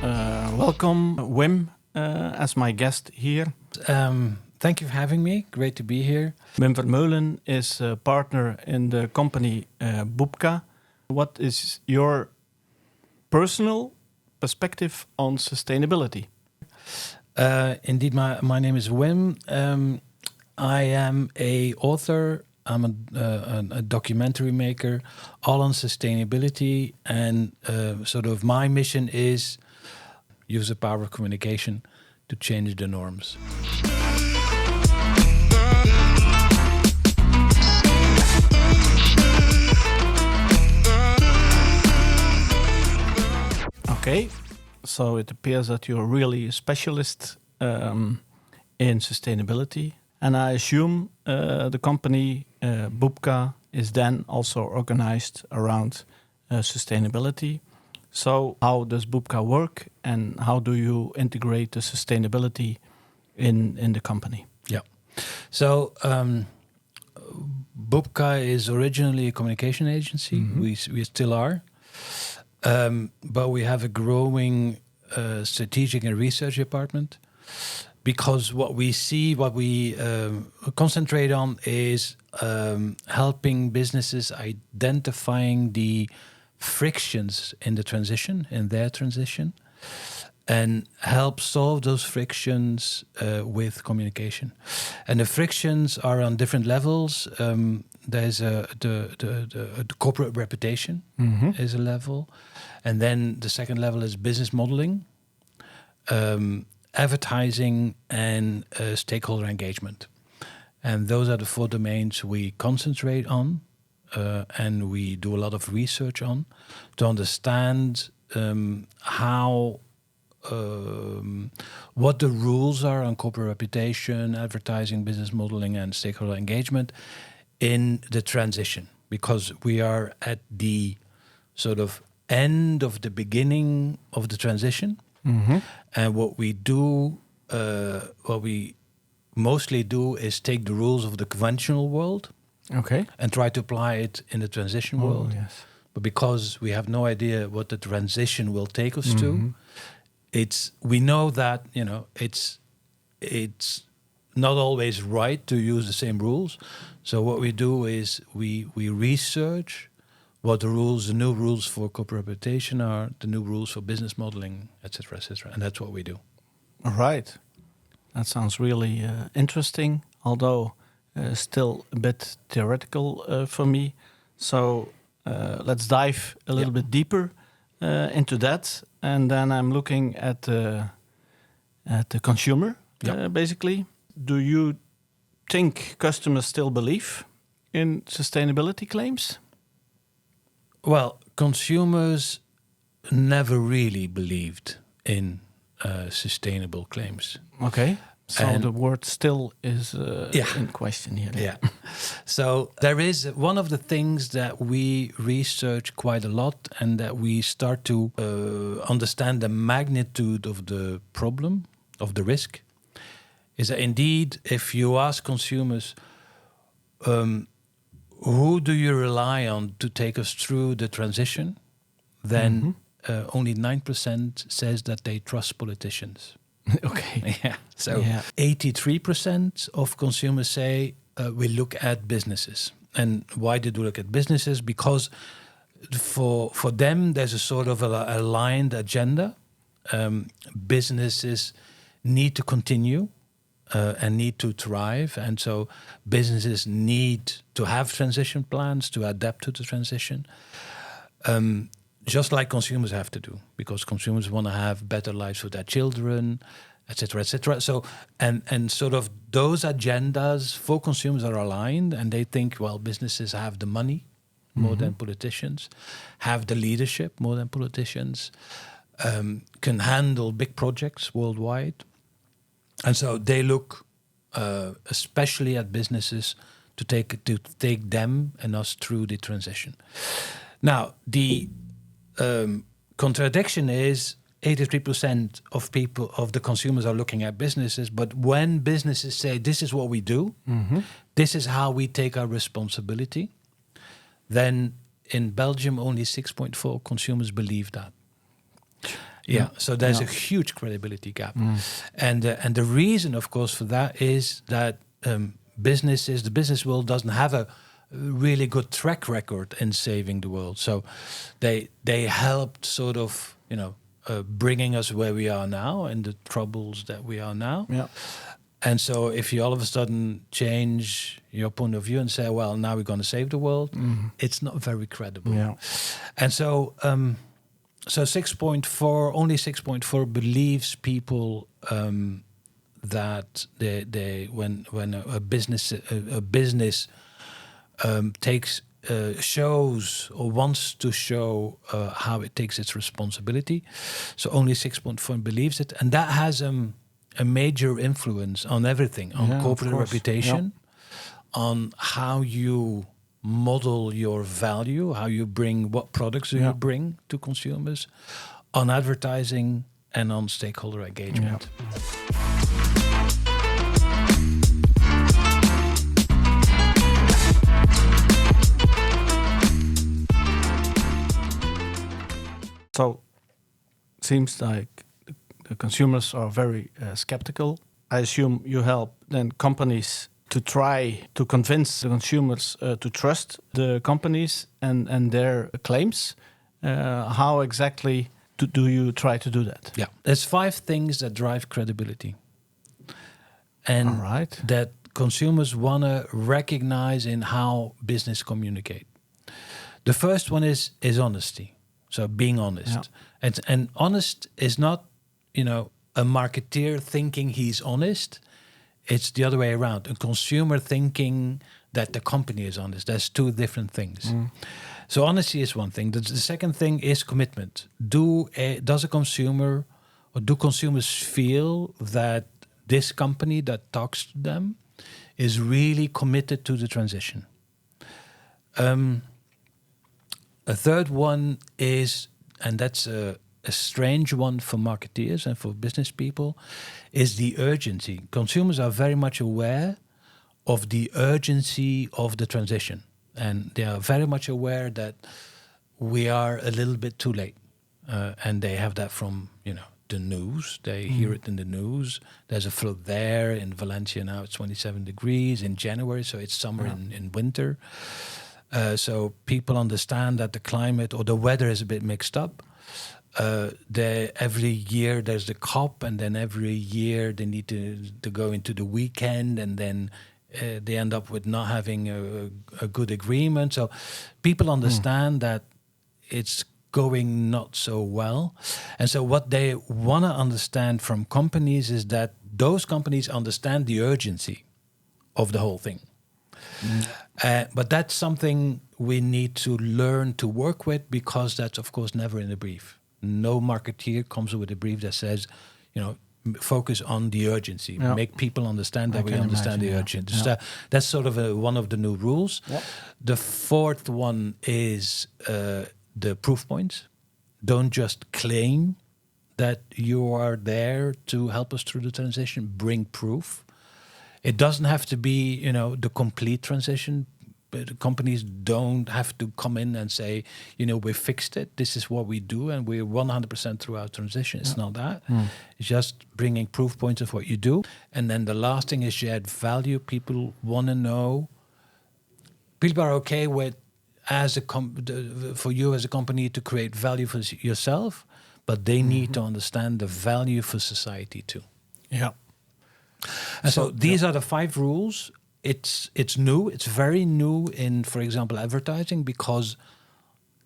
Welcome, Wim, as my guest here. Thank you for having me. Great to be here. Wim Vermeulen is a partner in the company BUBKA. What is your personal perspective on sustainability? Indeed, my name is Wim. I am a author. I'm a documentary maker, all on sustainability, and sort of my mission is use the power of communication to change the norms. Okay, so it appears that you're really a specialist in sustainability. And I assume the company BUBKA is then also organized around sustainability. So how does BUBKA work and how do you integrate the sustainability in the company? Yeah. So BUBKA is originally a communication agency. Mm-hmm. We still are. But we have a growing strategic and research department. Because what we concentrate on is helping businesses identifying the frictions in their transition, and help solve those frictions with communication. And the frictions are on different levels. There's the corporate reputation is a level, and then the second level is business modeling. Advertising and stakeholder engagement. And those are the 4 domains we concentrate on and we do a lot of research on to understand what the rules are on corporate reputation, advertising, business modeling and stakeholder engagement in the transition. Because we are at the sort of end of the beginning of the transition. Mm-hmm. And what we mostly do is take the rules of the conventional world, okay, and try to apply it in the transition world. Yes. But because we have no idea what the transition will take us to, we know that it's not always right to use the same rules. So what we do is we research what the new rules for corporate reputation are, the new rules for business modeling, et cetera, and that's what we do. All right. That sounds really interesting, although still a bit theoretical for me. So let's dive a little bit deeper into that. And then I'm looking at the consumer, basically. Do you think customers still believe in sustainability claims? Well, consumers never really believed in sustainable claims. Okay. So the word still is in question here. Yeah. So there is one of the things that we research quite a lot and that we start to understand the magnitude of the problem, of the risk, is that indeed, if you ask consumers, who do you rely on to take us through the transition? Then only 9% says that they trust politicians. Okay. Yeah. So 83% of consumers say we look at businesses. And why did we look at businesses? Because for them, there's a sort of aligned agenda. Businesses need to continue. And need to thrive. And so businesses need to have transition plans to adapt to the transition. Just like consumers have to do, because consumers want to have better lives for their children, et cetera, et cetera. So, and sort of those agendas for consumers are aligned, and they think, well, businesses have the money more than politicians, have the leadership more than politicians, can handle big projects worldwide. And so they look especially at businesses to take them and us through the transition. Now, the contradiction is 83% of the consumers are looking at businesses, but when businesses say this is what we do, this is how we take our responsibility, then in Belgium only 6.4 consumers believe that. Yeah, so there's Yeah. a huge credibility gap, and the reason, of course, for that is that the business world doesn't have a really good track record in saving the world. So they helped sort of bringing us where we are now and the troubles that we are now. Yeah. And so if you all of a sudden change your point of view and say, well, now we're going to save the world, it's not very credible. Yeah. And so. So 6.4, only 6.4 believes people that they when a business takes shows or wants to show how it takes its responsibility. So only 6.4 believes it, and that has a major influence on everything, on corporate reputation, on how you model your value, how you bring, what products do you bring to consumers, on advertising and on stakeholder engagement. So seems like the consumers are very skeptical. I assume you help then companies to try to convince the consumers to trust the companies and their claims. How exactly do you try to do that? Yeah, there's 5 things that drive credibility, and that consumers want to recognize in how business communicate. The first one is honesty. So being honest, and honest is not, a marketeer thinking he's honest. It's the other way around. A consumer thinking that the company is honest. There's 2 different things. So honesty is one thing. The second thing is commitment. Does a consumer or do consumers feel that this company that talks to them is really committed to the transition? A third one is, and that's a strange one for marketeers and for business people, is the urgency. Consumers are very much aware of the urgency of the transition. And they are very much aware that we are a little bit too late. And they have that from, the news. They hear it in the news. There's a flood there. In Valencia now it's 27 degrees in January, so it's summer in winter. So people understand that the climate or the weather is a bit mixed up. Every year there's the COP, and then every year they need to go into the weekend, and then they end up with not having a good agreement. So people understand that it's going not so well. And so what they want to understand from companies is that those companies understand the urgency of the whole thing. But that's something we need to learn to work with, because that's, of course, never in the brief. No marketeer comes with a brief that says, focus on the urgency. Make people understand that we understand the urgency. So that's sort of one of the new rules. The fourth one is the proof points. Don't just claim that you are there to help us through the transition. Bring proof. It doesn't have to be, the complete transition. But companies don't have to come in and say, we fixed it. This is what we do, and we're 100% through our transition. It's not that. It's just bringing proof points of what you do. And then the last thing is shared value. People want to know. People are okay with, for you as a company to create value for yourself, but they need to understand the value for society too. Yeah. And so these are the 5 rules. It's new. It's very new in, for example, advertising, because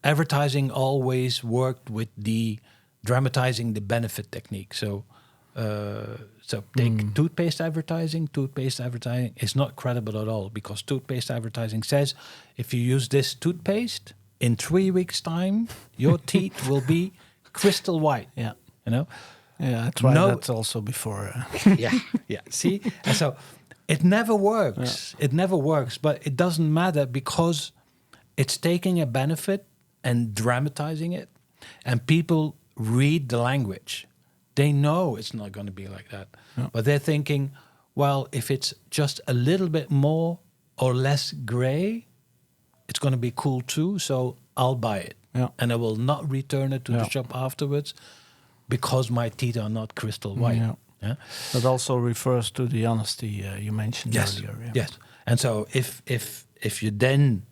advertising always worked with the dramatizing the benefit technique. So take toothpaste advertising. Toothpaste advertising is not credible at all, because toothpaste advertising says, if you use this toothpaste, in 3 weeks' time, your teeth will be crystal white. Yeah. Yeah, I tried that also before. Yeah. See? And so it never works. It never works, but it doesn't matter, because it's taking a benefit and dramatizing it, and people read the language. They know it's not going to be like that. But they're thinking, well, if it's just a little bit more or less gray, it's going to be cool too, so I'll buy it. And I will not return it to the shop afterwards. because my teeth are not crystal white. Yeah. Yeah? That also refers to the honesty you mentioned Yes. earlier. Yeah. Yes. And so if you then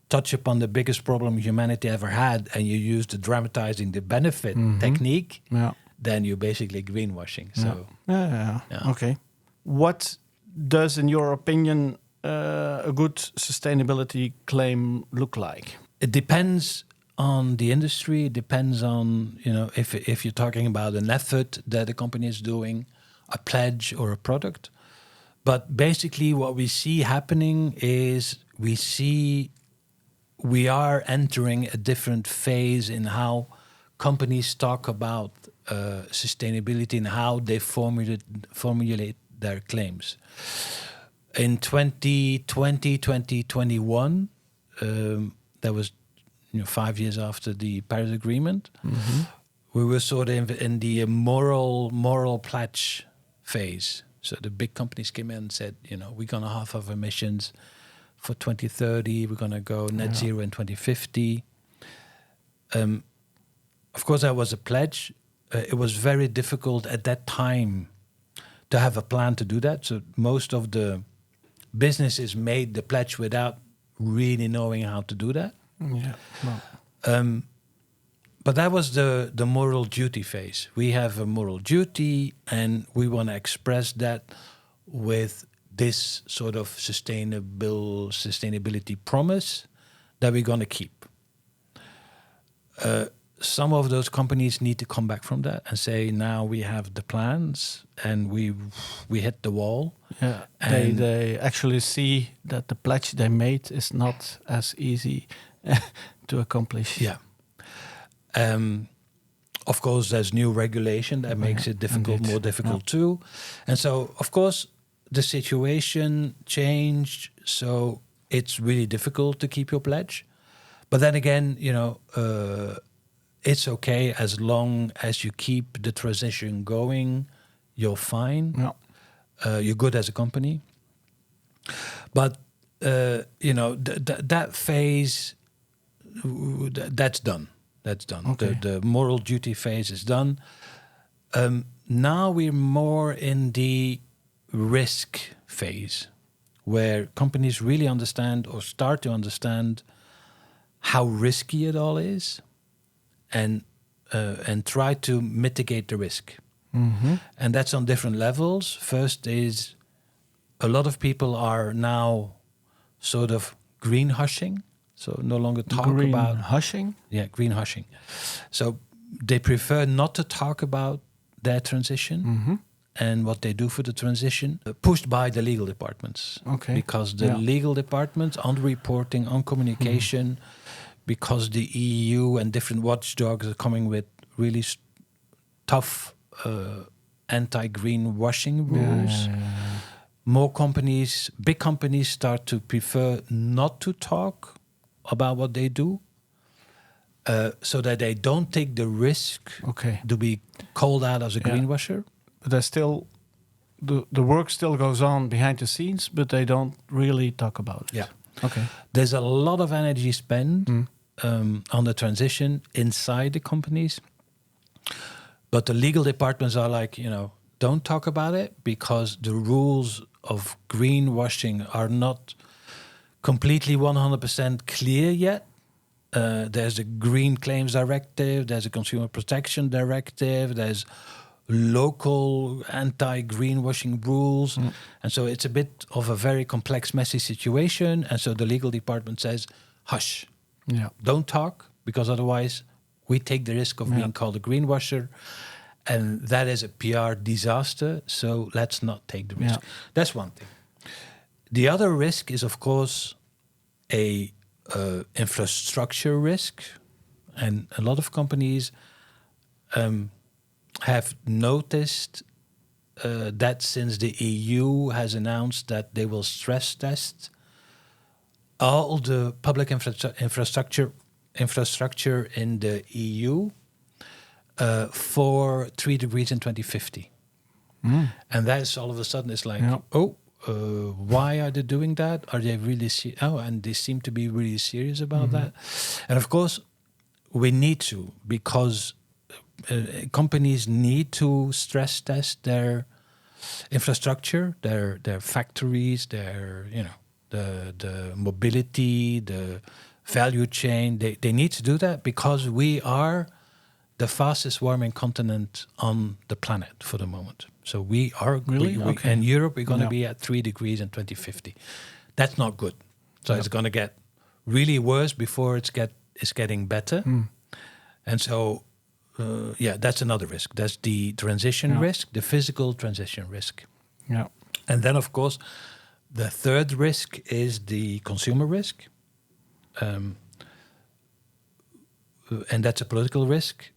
touch upon the biggest problem humanity ever had, and you use the dramatizing the benefit technique, Yeah. then you're basically greenwashing. So Yeah. Yeah. Okay. What does, in your opinion, a good sustainability claim look like? it depends on the industry. It depends on, if you're talking about an effort that a company is doing, a pledge or a product. But basically what we see happening is we are entering a different phase in how companies talk about sustainability and how they formulate their claims. In 2020, 2021, that was 5 years after the Paris Agreement, we were sort of in the moral pledge phase. So the big companies came in and said, we're going to halve our emissions for 2030. We're going to go net zero in 2050. Of course, that was a pledge. It was very difficult at that time to have a plan to do that. So most of the businesses made the pledge without really knowing how to do that. Yeah. Well, But that was the moral duty phase. We have a moral duty, and we want to express that with this sort of sustainability promise that we're going to keep. Some of those companies need to come back from that and say, now we have the plans and we hit the wall. yeah. And They actually see that the pledge they made is not as easy to accomplish. yeah. Of course, there's new regulation that makes it difficult, indeed. more difficult too. And so, of course, the situation changed. So it's really difficult to keep your pledge. But then again, it's okay as long as you keep the transition going. You're fine. Yeah. You're good as a company. But that phase, that's done. That's done. Okay. The moral duty phase is done. Now we're more in the risk phase, where companies really understand or start to understand how risky it all is, and try to mitigate the risk. And that's on different levels. First is a lot of people are now sort of green hushing. So no longer talk Green about hushing. Yeah, green hushing. So they prefer not to talk about their transition and what they do for the transition, pushed by the legal departments. Okay. Because the Yeah. legal departments on reporting, on communication, because the EU and different watchdogs are coming with really tough anti-green washing rules. More companies, big companies, start to prefer not to talk about what they do, so that they don't take the risk Okay. to be called out as a greenwasher. But there's still the work still goes on behind the scenes, but they don't really talk about it. Yeah. Okay. There's a lot of energy spent on the transition inside the companies, but the legal departments are like, don't talk about it, because the rules of greenwashing are not completely 100% clear yet. There's a Green Claims Directive, there's a Consumer Protection Directive, there's local anti-greenwashing rules. And so it's a bit of a very complex, messy situation. And so the legal department says, hush, Yeah. don't talk, because otherwise we take the risk of being called a greenwasher. And that is a PR disaster, so let's not take the risk. Yeah. That's one thing. The other risk is, of course, a infrastructure risk. And a lot of companies have noticed that since the EU has announced that they will stress test all the public infrastructure in the EU for 3 degrees in 2050. And that's all of a sudden, it's like, why are they doing that? Are they really and they seem to be really serious about that. And of course, we need to, because companies need to stress test their infrastructure, their factories, their the mobility, the value chain. They need to do that because we are the fastest warming continent on the planet for the moment. So we are Really? Okay. in Europe we're going to be at 3 degrees in 2050. That's not good. So it's going to get really worse before it's getting better. And so that's another risk. That's the transition risk, the physical transition risk. Yeah. And then of course the third risk is the consumer risk. And that's a political risk.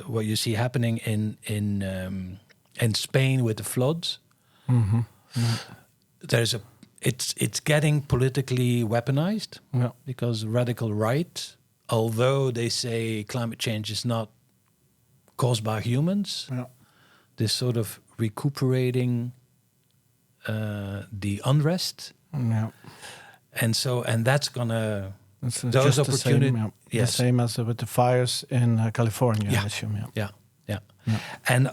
What you see happening in Spain with the floods, it's getting politically weaponized because radical right, although they say climate change is not caused by humans, this sort of recuperating the unrest, and that's gonna. Those opportunities, the same as with the fires in California, I assume. Yeah. And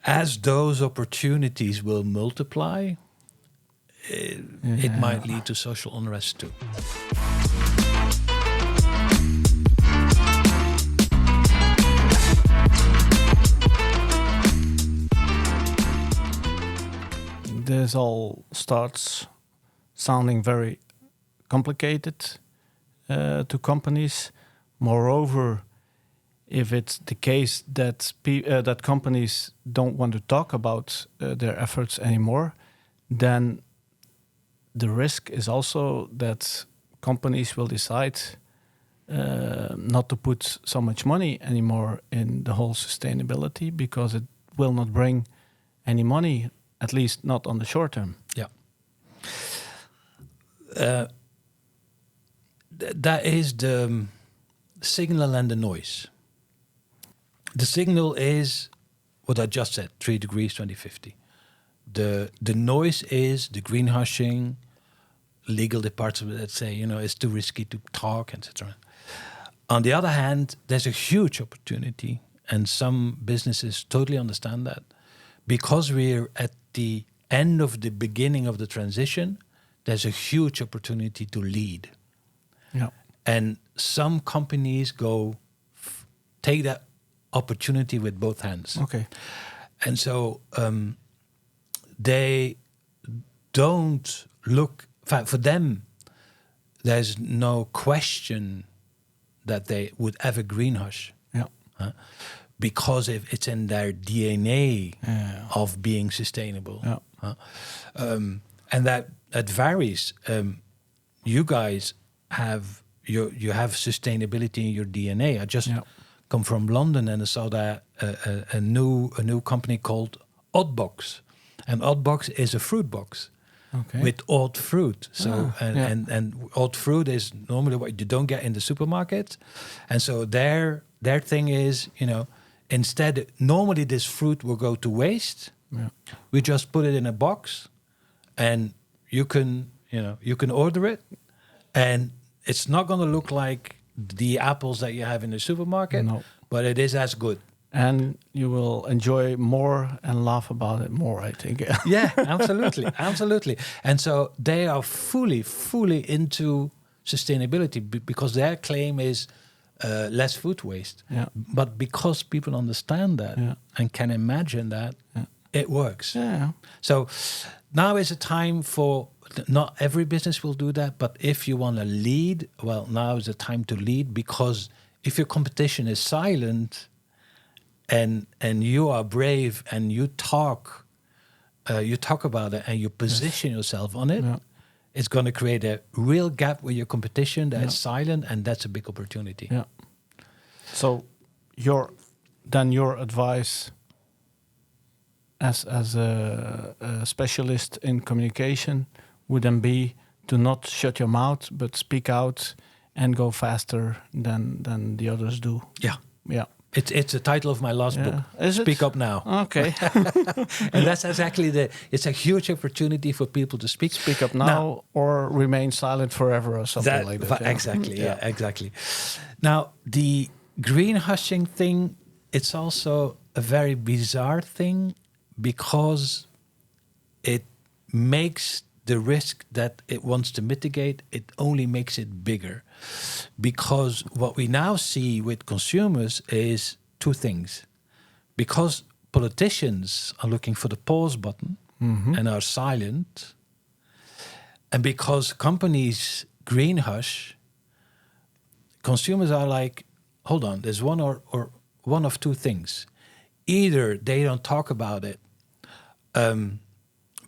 as those opportunities will multiply, it might lead to social unrest too. This all starts sounding very complicated to companies. Moreover, if it's the case that that companies don't want to talk about their efforts anymore, then the risk is also that companies will decide not to put so much money anymore in the whole sustainability because it will not bring any money, at least not on the short term. Yeah. That is the signal and the noise. The signal is what I just said, 3 degrees 2050. The noise is the greenwashing, legal departments that say, it's too risky to talk, etc. On the other hand, there's a huge opportunity, and some businesses totally understand that. Because we're at the end of the beginning of the transition, there's a huge opportunity to lead. Yeah. And some companies take that opportunity with both hands. Okay. And so they don't look, for them, there's no question that they would ever greenwash. Yeah. Because it's in their DNA of being sustainable. Yeah. And that varies. You guys have you have sustainability in your DNA. I just come from London and I saw that a new company called Oddbox, and Oddbox is a fruit box with odd fruit. So and odd fruit is normally what you don't get in the supermarket, and so their thing is instead normally this fruit will go to waste. Yeah. We just put it in a box, and you can order it, and it's not going to look like the apples that you have in the supermarket, but it is as good. And you will enjoy more and laugh about it more, I think. Yeah, absolutely. And so they are fully into sustainability because their claim is less food waste. Yeah. But because people understand that and can imagine that, it works. Yeah. So now is a time for, not every business will do that, but if you want to lead, well, now is the time to lead, because if your competition is silent and you are brave and you talk about it and you position yourself on it, it's going to create a real gap with your competition that is silent, and that's a big opportunity. Yeah. So your advice as a specialist in communication would then be to not shut your mouth, but speak out and go faster than the others do. Yeah. Yeah. It's the title of my last book. Is it? Speak Up Now. Okay. And that's exactly it's a huge opportunity for people to speak. Speak up now or remain silent forever or something like that. Exactly. Yeah, exactly. Now, greenwashing thing, it's also a very bizarre thing because it makes the risk that it wants to mitigate, it only makes it bigger. Because what we now see with consumers is two things. Because politicians are looking for the pause button and are silent, and because companies greenhush, consumers are like, hold on, there's one or one of two things. Either they don't talk about it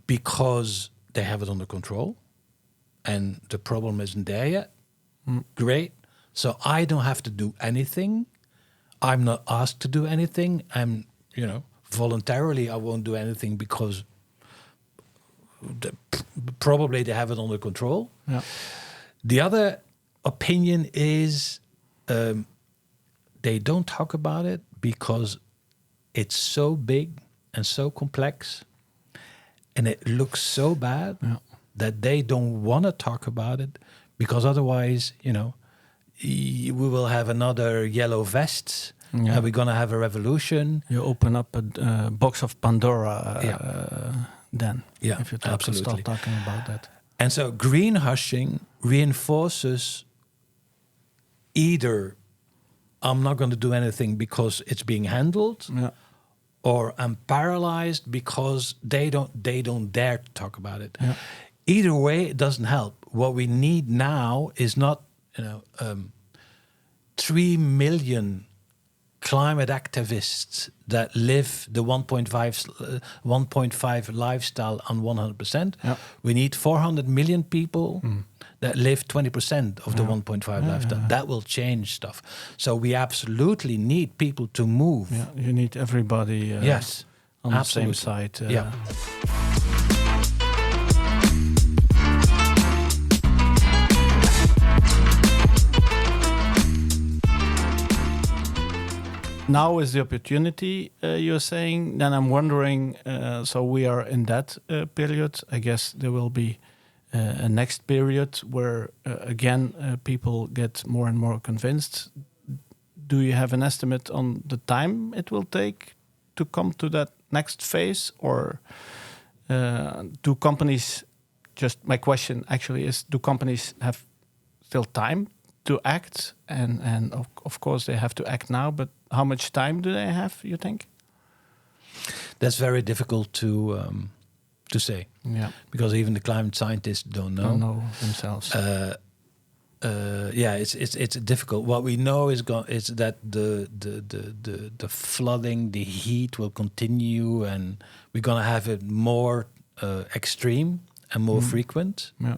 because they have it under control and the problem isn't there yet. Great. So I don't have to do anything. I'm not asked to do anything. I'm, voluntarily I won't do anything because probably they have it under control. Yeah. The other opinion is they don't talk about it because it's so big and so complex and it looks so bad that they don't want to talk about it because otherwise, we will have another yellow vests and we're going to have a revolution. You open up a box of Pandora then, if you start talking about that. And so greenwashing reinforces either I'm not going to do anything because it's being handled, or I'm paralyzed because they don't dare to talk about it. Yeah. Either way, it doesn't help. What we need now is not 3 million climate activists that live the 1.5 lifestyle on 100%. Yeah. We need 400 million people that live 20% of the 1.5 lifestyle. That will change stuff. So we absolutely need people to move. Yeah, you need everybody yes, on absolutely. the same side. Yeah. Now is the opportunity, you're saying. Then I'm wondering, so we are in that period. I guess there will be a next period where, again, people get more and more convinced. Do you have an estimate on the time it will take to come to that next phase? Or do companies, just my question actually is, do companies have still time to act? And of course they have to act now, but how much time do they have, you think? That's very difficult to say. Yeah, because even the climate scientists don't know. Don't know themselves. It's difficult. What we know is that the flooding, the heat will continue, and we're gonna have it more extreme and more frequent. Yeah.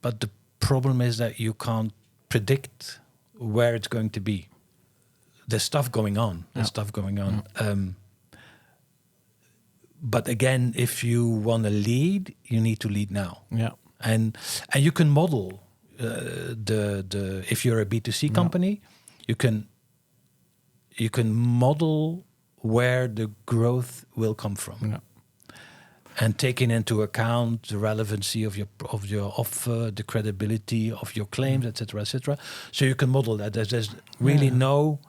But the problem is that you can't predict where it's going to be. There's stuff going on. But again, if you want to lead, you need to lead now. Yeah. And you can model if you're a B2C company, you can model where the growth will come from. Yeah. And taking into account the relevancy of your offer, the credibility of your claims, etc., etc. So you can model that. There's really no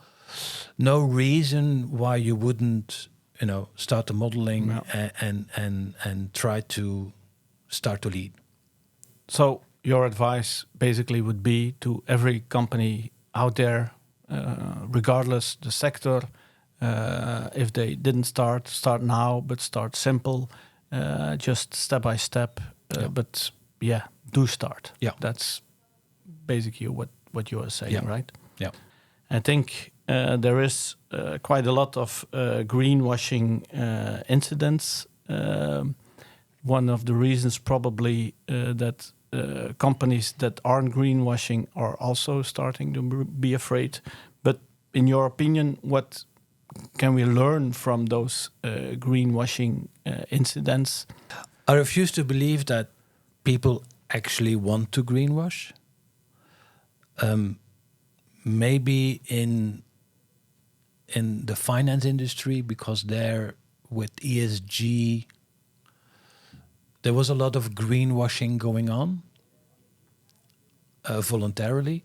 reason why you wouldn't, start the modeling and try to start to lead. So your advice basically would be to every company out there, regardless the sector, if they didn't start now, but start simple, just step by step. But do start. Yeah, that's basically what you are saying, right? Yeah, I think there is quite a lot of greenwashing incidents. One of the reasons probably that companies that aren't greenwashing are also starting to be afraid. But in your opinion, what can we learn from those greenwashing incidents? I refuse to believe that people actually want to greenwash. Maybe in the finance industry, because there with ESG, there was a lot of greenwashing going on voluntarily.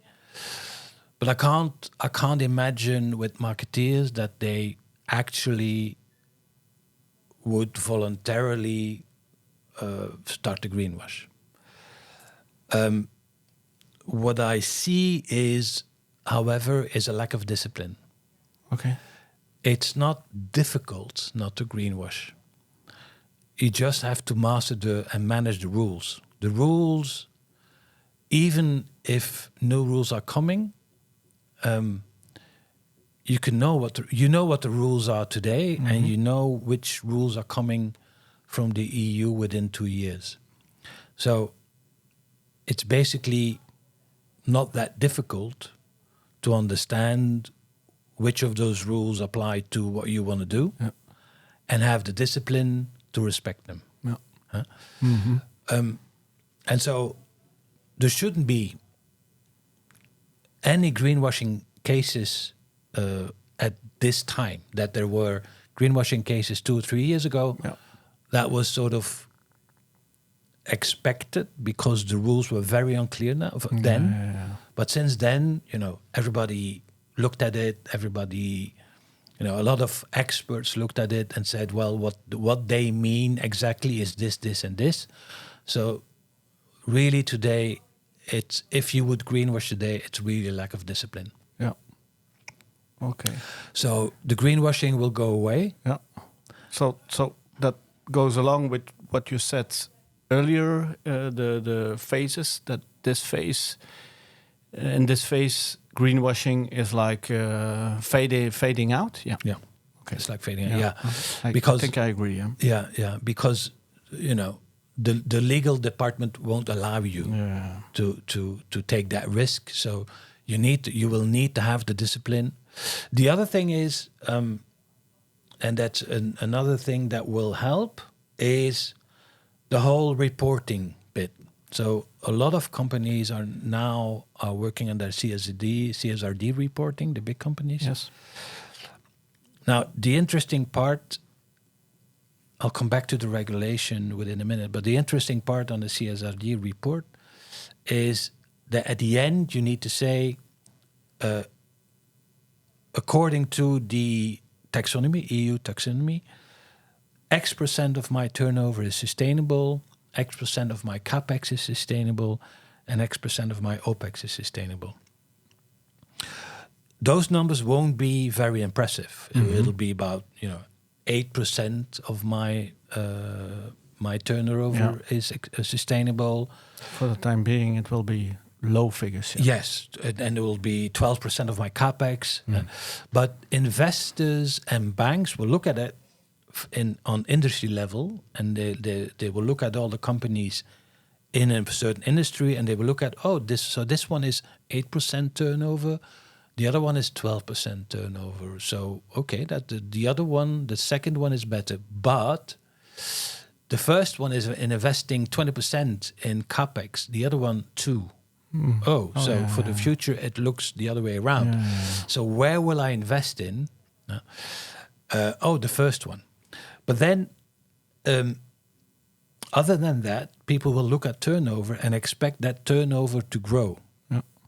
But I can't imagine with marketeers that they actually would voluntarily start to greenwash. What I see is, however, is a lack of discipline. Okay. It's not difficult not to greenwash. You just have to master and manage the rules. The rules, even if no rules are coming, you can know what the rules are today, and you know which rules are coming from the EU within 2 years. So it's basically not that difficult to understand which of those rules apply to what you want to do, and have the discipline to respect them. Yeah. Huh? And so there shouldn't be any greenwashing cases at this time. That there were greenwashing cases 2 or 3 years ago. Yeah. That was sort of expected because the rules were very unclear then. Yeah. But since then, everybody looked at it. Everybody, a lot of experts looked at it and said, well, what they mean exactly is this, this, and this. So really today, it's, if you would greenwash today, it's really a lack of discipline. Yeah. Okay. So the greenwashing will go away. Yeah. So that goes along with what you said earlier, the phases, that this phase, in this phase, greenwashing is like fading out. Yeah. Yeah. Okay. It's like fading out. Yeah. I Because think I agree. Yeah. Yeah. Because, the legal department won't allow you to take that risk. So you will need to have the discipline. The other thing is, and that's another thing that will help, is the whole reporting bit. So a lot of companies are working on their CSRD reporting, the big companies. Yes. Now, the interesting part, I'll come back to the regulation within a minute, but the interesting part on the CSRD report is that at the end you need to say, according to the taxonomy, EU taxonomy, X% of my turnover is sustainable, X% of my CapEx is sustainable, and X% of my OpEx is sustainable. Those numbers won't be very impressive. It'll be about 8% of my turnover is sustainable. For the time being, it will be low figures. Yeah. Yes, and it will be 12% of my capex. But investors and banks will look at it on industry level, and they will look at all the companies in a certain industry, and they will look at this one is 8% turnover. The other one is 12% turnover. So, okay, that the other one, the second one is better. But the first one is investing 20% in CapEx. The other one, 2%. For the future, it looks the other way around. So where will I invest in? The first one. But then, other than that, people will look at turnover and expect that turnover to grow.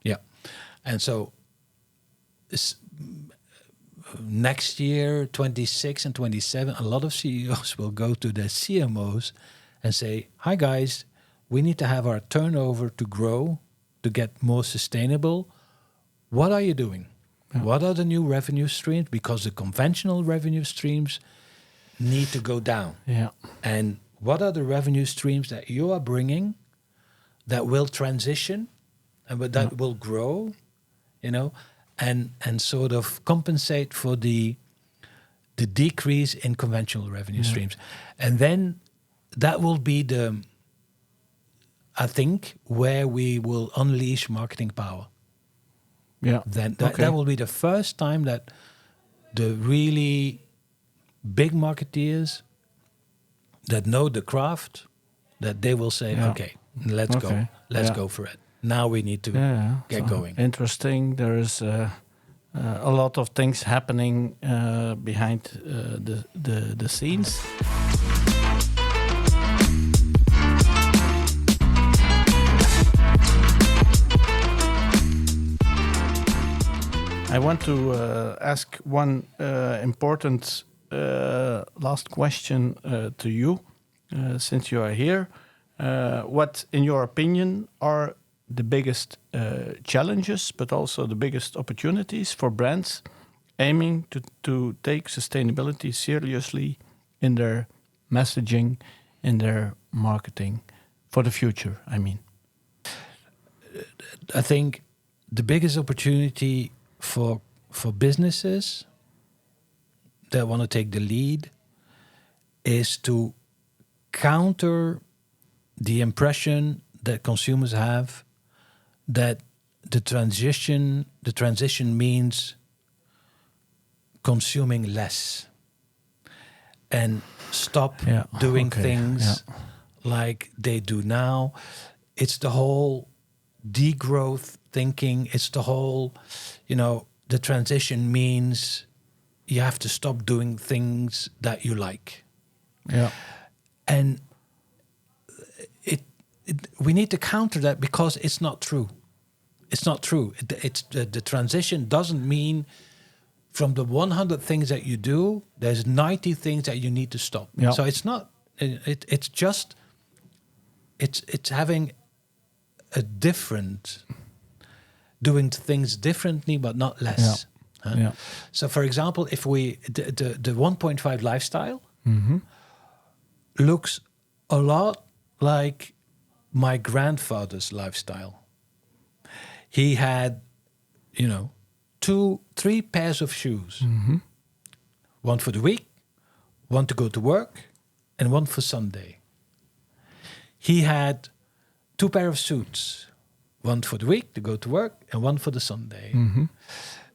Yeah. And so next year, 26 and 27, a lot of CEOs will go to their CMOs and say, hi guys, we need to have our turnover to grow, to get more sustainable. What are you doing? What are the new revenue streams? Because the conventional revenue streams need to go down. Yeah. And what are the revenue streams that you are bringing that will transition and that will grow, and sort of compensate for the decrease in conventional revenue streams. And then that will be I think, where we will unleash marketing power. Yeah. Then that will be the first time that the really big marketeers that know the craft, that they will say, okay, let's go. Let's go for it. Now we need to get going. Interesting. There is a lot of things happening behind the scenes. I want to ask one important last question to you, since you are here. What, in your opinion, are the biggest challenges, but also the biggest opportunities for brands aiming to take sustainability seriously in their messaging, in their marketing for the future, I mean? I think the biggest opportunity for businesses that want to take the lead is to counter the impression that consumers have that the transition means consuming less and stop doing things like they do now. It's the whole degrowth thinking. It's the whole, the transition means you have to stop doing things that you like. Yeah. And we need to counter that because it's not true. It's not true. It's the transition doesn't mean from the 100 things that you do, there's 90 things that you need to stop. Yeah. So it's not. It's just. It's having a different, doing things differently, but not less. Yeah. Yeah. So, for example, if we the 1.5 lifestyle Mm-hmm. looks a lot like my grandfather's lifestyle. He had, 3 pairs of shoes. Mm-hmm. One for the week, one to go to work, and one for Sunday. He had 2 pairs of suits. One for the week to go to work, and one for the Sunday. Mm-hmm.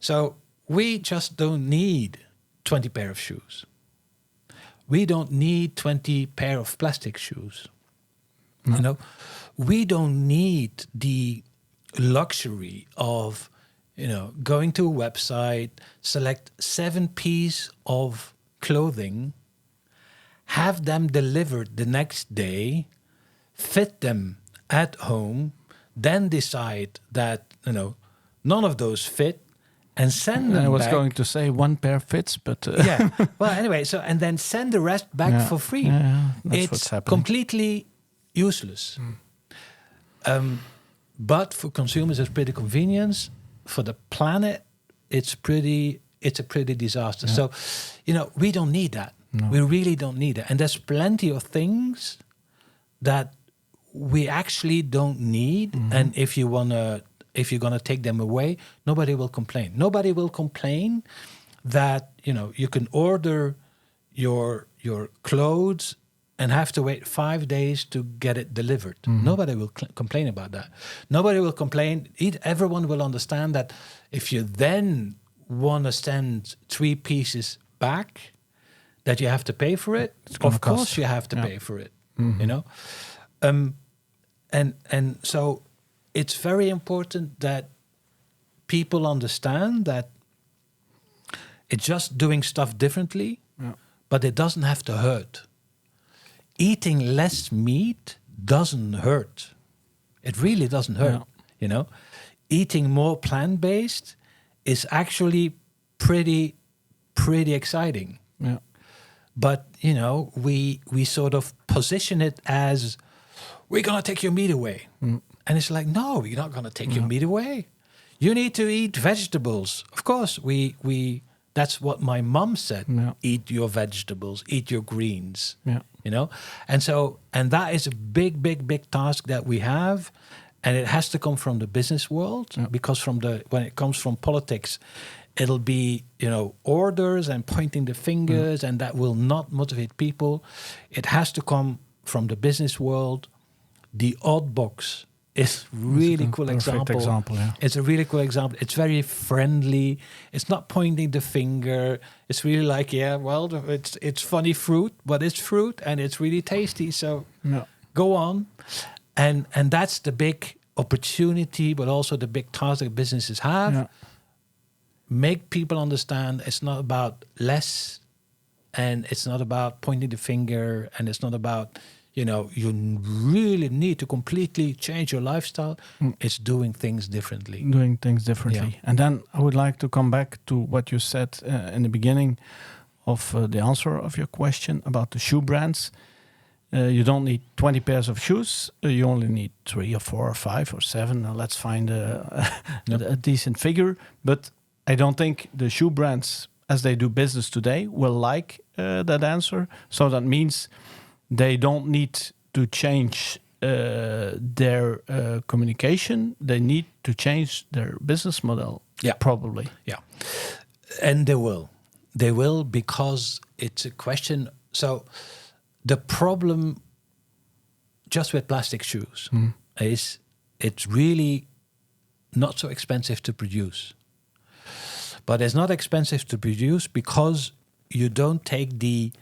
So we just don't need 20 pair of shoes. We don't need 20 pair of plastic shoes. No. We don't need the luxury of, going to a website, select 7 pieces of clothing, have them delivered the next day, fit them at home, then decide that, none of those fit, and send them I was back. going to say one pair fits, but... Yeah. Well, anyway, and then send the rest back for free. Yeah, that's It's what's happening. completely useless. But for consumers, it's pretty convenience. For the planet, it's a pretty disaster. Yeah. So, we don't need that. No. We really don't need that. And there's plenty of things that we actually don't need. Mm-hmm. And if you're gonna take them away, nobody will complain. Nobody will complain that you can order your clothes and have to wait 5 days to get it delivered. Mm-hmm. Nobody will complain about that. Nobody will complain. Everyone will understand that if you then want to send 3 pieces back, that you have to pay for it. Of course, you have to pay for it. Mm-hmm. And so it's very important that people understand that it's just doing stuff differently, but it doesn't have to hurt. Eating less meat doesn't hurt. It really doesn't hurt. Eating more plant-based is actually pretty exciting. Yeah. But we sort of position it as we're gonna take your meat away, and it's like, no, we're not gonna take your meat away. You need to eat vegetables. Of course, we. That's what my mom said. Yeah. Eat your vegetables. Eat your greens. Yeah. And that is a big task that we have, and it has to come from the business world because when it comes from politics, it'll be orders and pointing the fingers, and that will not motivate people. It has to come from the business world. The odd box is really cool example. Yeah. It's a really cool example. It's very friendly. It's not pointing the finger. It's really like, it's funny fruit, but it's fruit and it's really tasty. So go on. And that's the big opportunity, but also the big task that businesses have. Yeah. Make people understand it's not about less, and it's not about pointing the finger, and it's not about you really need to completely change your lifestyle. It's doing things differently. Doing things differently. Yeah. And then I would like to come back to what you said in the beginning of the answer of your question about the shoe brands. You don't need 20 pairs of shoes. You only need 3 or 4 or 5 or 7. Let's find a decent figure. But I don't think the shoe brands, as they do business today, will like that answer. So that means they don't need to change their communication. They need to change their business model. Yeah. Probably. Yeah. And they will. They will, because it's a question. So the problem just with plastic shoes is it's really not so expensive to produce. But it's not expensive to produce because you don't take the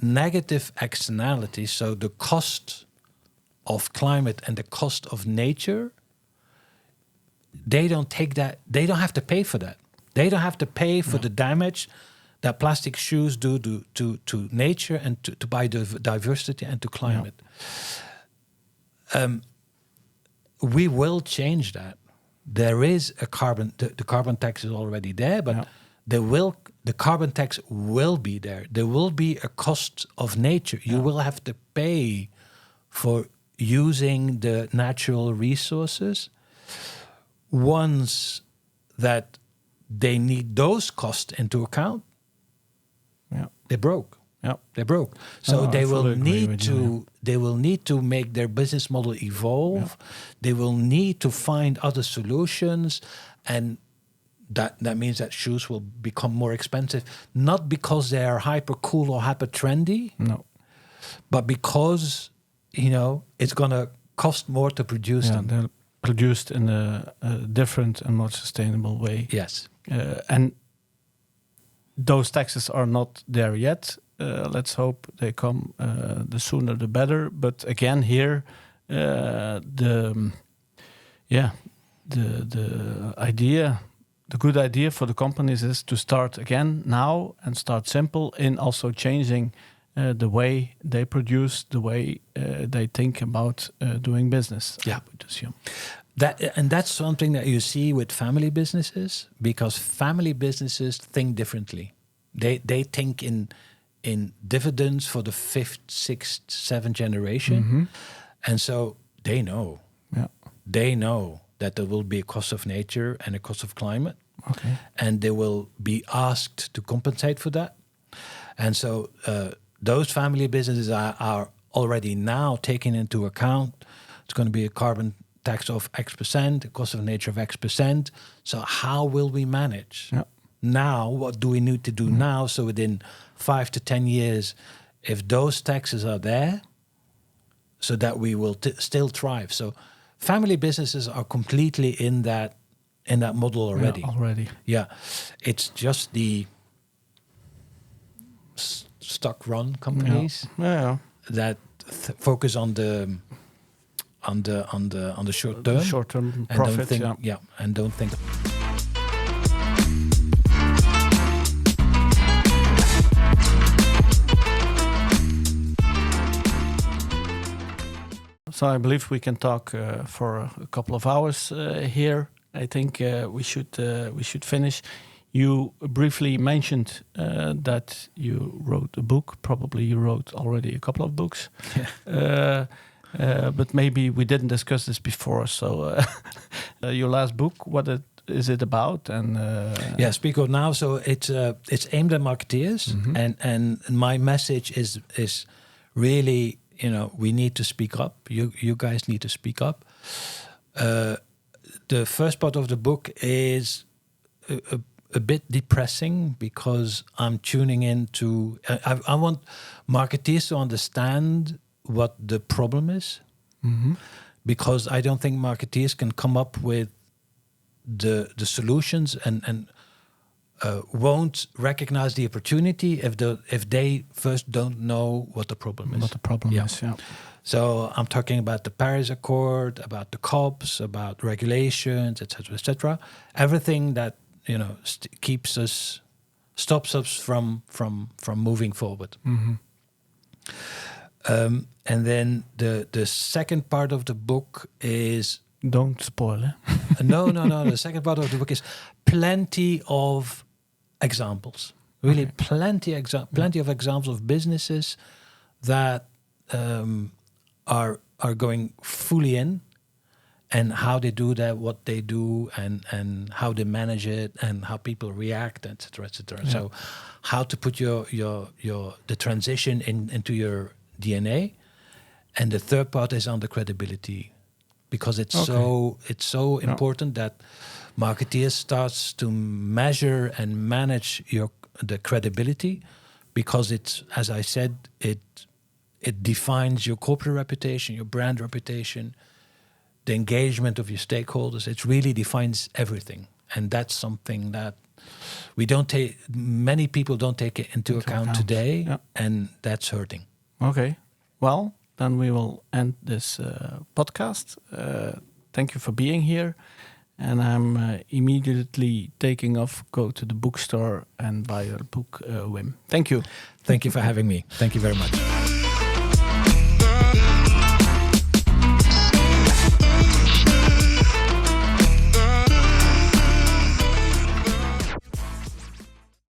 negative externalities, so the cost of climate and the cost of nature. They don't take that. They don't have to pay for that. They don't have to pay for the damage that plastic shoes do to nature and to biodiversity and to climate. We will change that. There is a carbon. The carbon tax is already there, but the carbon tax will be there. There will be a cost of nature. You will have to pay for using the natural resources. Once that they need those costs into account, they broke. Yeah, they broke. So they will need to. You, They will need to make their business model evolve. Yeah. They will need to find other solutions, and that means that shoes will become more expensive. Not because they are hyper cool or hyper trendy, no, but because it's gonna cost more to produce them. They're produced in a different and more sustainable way. Yes, and those taxes are not there yet. Let's hope they come. The sooner the better. But again, here, the idea, the good idea for the companies is to start again now and start simple in also changing the way they produce, the way they think about doing business. Yeah. I would assume. That's something that you see with family businesses, because family businesses think differently. They think in dividends for the 5th, 6th, 7th generation, and so they know. Yeah. They know that there will be a cost of nature and a cost of climate, and they will be asked to compensate for that. And so those family businesses are already now taking into account it's going to be a carbon tax of X%, a cost of nature of X%. So how will we manage? Yeah. Now, what do we need to do now? So within 5 to 10 years, if those taxes are there, so that we will still thrive. So family businesses are completely in that model already. Yeah, already. Yeah, it's just the stock run companies that focus on the short term, Short-term and profit. don't think, and don't think. So I believe we can talk for a couple of hours here. I think we should finish. You briefly mentioned that you wrote a book. Probably you wrote already a couple of books. But maybe we didn't discuss this before. So your last book, what is it about? And Speak Out Now. So it's aimed at marketeers, and my message is really, we need to speak up. You guys need to speak up. The first part of the book is a bit depressing, because I'm tuning into. I want marketeers to understand what the problem is, because I don't think marketeers can come up with the solutions and won't recognize the opportunity if they first don't know what the problem is. What the problem is, yeah. So I'm talking about the Paris Accord, about the COPs, about regulations, etc., etc. Everything that stops us from moving forward. And then the second part of the book is Don't spoil it. no. The second part of the book is plenty of examples. Really, plenty of examples of businesses that are going fully in, and how they do that, what they do, and how they manage it, and how people react, etc., etc. Yeah. So, how to put the transition into your DNA, and the third part is on the credibility, because it's so important that marketeers starts to measure and manage the credibility, because it's, as I said, it defines your corporate reputation, your brand reputation, the engagement of your stakeholders. It really defines everything, and that's something that many people don't take it into account today, and that's hurting. Okay, well, then we will end this podcast. Thank you for being here. And I'm immediately taking off, go to the bookstore and buy your book, Wim. Thank you. Thank you for having me. Thank you very much.